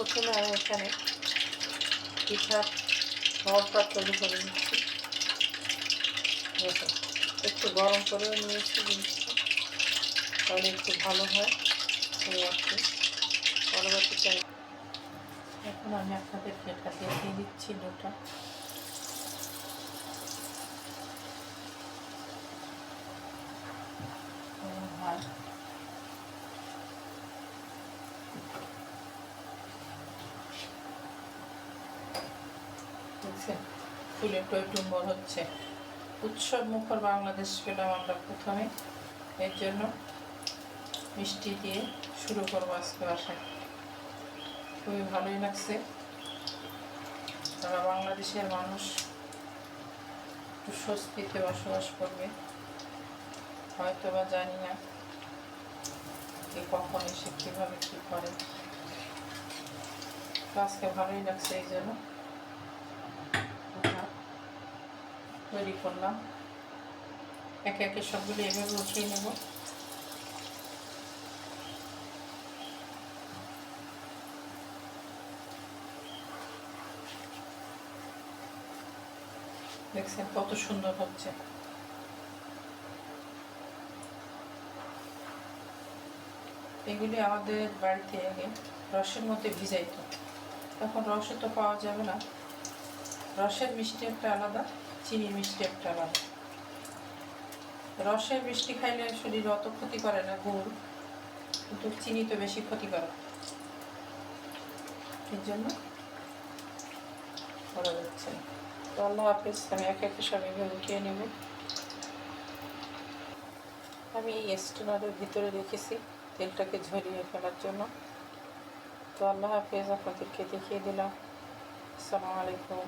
প্রথমে আমি এখানে পিঠার নলটা তৈরি করে নিচ্ছি। দেখো একটু গরম করেও নিয়েছি জিনিসটা, তাহলে একটু ভালো হয়। এই আর কি পরবর্তীতে এখন আমি আপনাদেরকে এটা দেখিয়ে দিচ্ছি ডোটা। হয় দেখছেন ফুলে টইটুম্বর হচ্ছে। উৎসব মুখর বাংলাদেশ পেলাম আমরা প্রথমে, এর জন্য মিষ্টি দিয়ে শুরু করবো আজকে বাসায়। খুবই ভালোই লাগছে। তারা বাংলাদেশের মানুষ একটু স্বস্তিতে বসবাস করবে, হয়তো বা জানি না কে কখন এসে কীভাবে কী করে। আজকে ভালোই লাগছে, এই জন্য তৈরি করলাম। একে একে সবগুলো এভাবে উঠিয়ে নেব। দেখছেন কত সুন্দর হচ্ছে। এগুলি আমাদের বাড়িতে আগে রসের মধ্যে ভিজাইতো, তখন রসে তো পাওয়া যাবে না। রসের মিষ্টি একটা আলাদা, চিনির মিষ্টি একটা আলাদা। রসের মিষ্টি খাইলে শরীর অত ক্ষতি করে না গুড়, কিন্তু চিনি তো বেশি ক্ষতি করে, এর জন্য করা যাচ্ছে না। তো আল্লাহ হাফিজ। আমি একে একে সব এভাবে উঠিয়ে নেব। আমি এই স্টেনারের ভিতরে রেখেছি তেলটাকে ঝরিয়ে ফেলার জন্য। তো আল্লাহ হাফিজ, আপনাদেরকে দেখিয়ে দিলাম। আসসালামু আলাইকুম।